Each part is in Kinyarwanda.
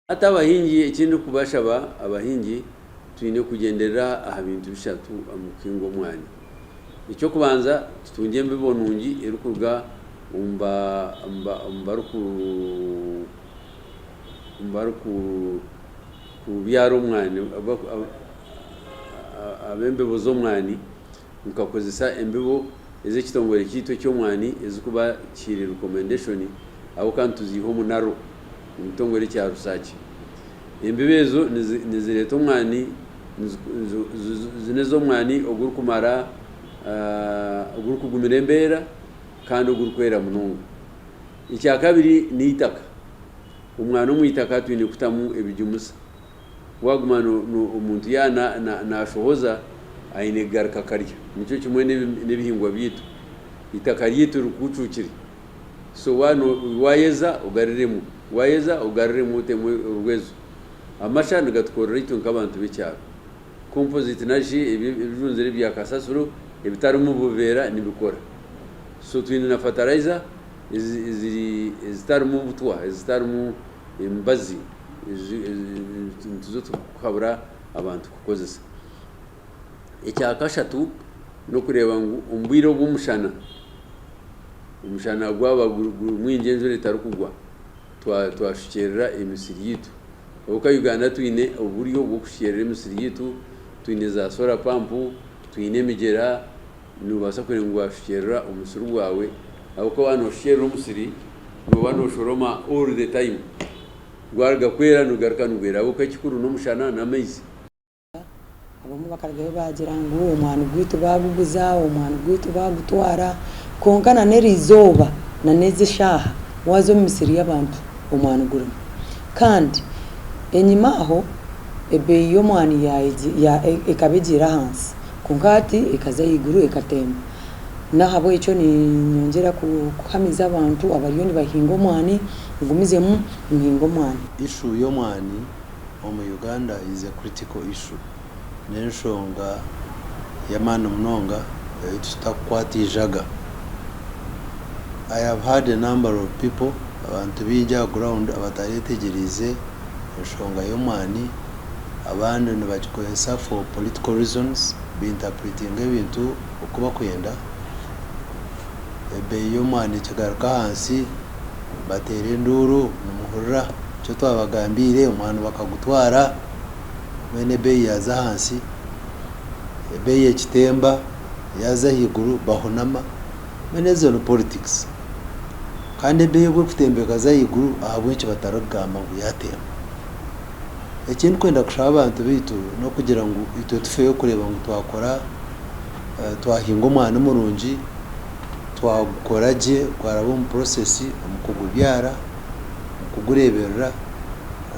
Ata abahingi ikindi kubasha abahingi twine kugendera aha bintu bishatu amukingo mwani. Icyo kubanza tutungiye mbibonungi erukuga umbaruku kubyaro mwani abembe zo mwani mukakozesa embibo eze kitongore kito cyo mwani ezikuba kiri recommendation abo kantuziho munaro umutongore cya rusaki embibezo nizireto mwani zinezo mwani ogurukumara ogurukugumirembera kandi ogurukwera munungu. Icya kabiri ni itaka. Umwana umwitaka twine kutamu ebijumusa wagumano umuntu yana nashohoza aine garka karya nico kimwe n'ibihingwa byitu itaka ryitu rukucuciri so wano wayeza ugariremu temwe urwezo amashani gatkorera ito nk'abantu b'icyaro composite nashi ibijunzere bya kasasuro ibitari mu buvera nibikora so twine na fertilizer izitari mu butwa izitari mu imbazi tuzo tukabura abantu kukozesa. Icya kashatu no kureba ngo umbwiro bw'umushana gwaba mwingenzo litarukugwa twashukerera emisiri yitu obuka Uganda twine uburyo bwo kushyerera emisiri yitu twine za solar pump twine migera nubasa kurengwa washukerera umusuru wawe abuko wano shyerera umusiri ngo wano shoroma all the time gwarga kwera nugaruka nugera abuko kikuru n'umushana na maize abamwe bakaragayo bagira ngo umwana gwitu baguguza umwana gwitu bagutwara konkana nerizoba na neze shaha wazo misiri y'abantu umwana gurimo kandi enyima aho ebe yo mwani ya ekabegira hansi kunkati ikaza yiguru ekatemba nahabo icyo ni nyongera kuhamiza abantu abariyo ni bahingo mwani ngumize mu ngingo mwani. Issue yo mwani mu Uganda is a critical issue. Nenshonga yamana mnonga tutakwatijaga. I have had a number of people abantu bijya ground abataretegerize enshonga yo mwani abandi nibakikoyesa for political reasons be interpreting ebintu ukuba kuyenda ebe yo mwani kigaruka hansi batere induru numuhurira cyo twabagambire umwana bakagutwara mwene be yaza hansi ebe ye kitemba yaza higuru bahonama menezo no politics kandi be bwo kutembeka za higuru ahabwe cyo bataragamba ngo yatemba ikintu kwenda kushaba abantu bitu no kugira ngo ito tufeyo kureba ngo twakora twahinga umwana murungi twakoraje kwarabo mu process mu kugubyara mu kugureberera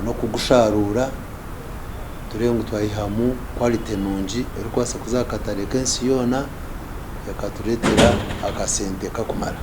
no kugusharura turengo twayihamu quality nungi eri kwasa kuzakatare kensi yona yakaturetera akasente kakumara.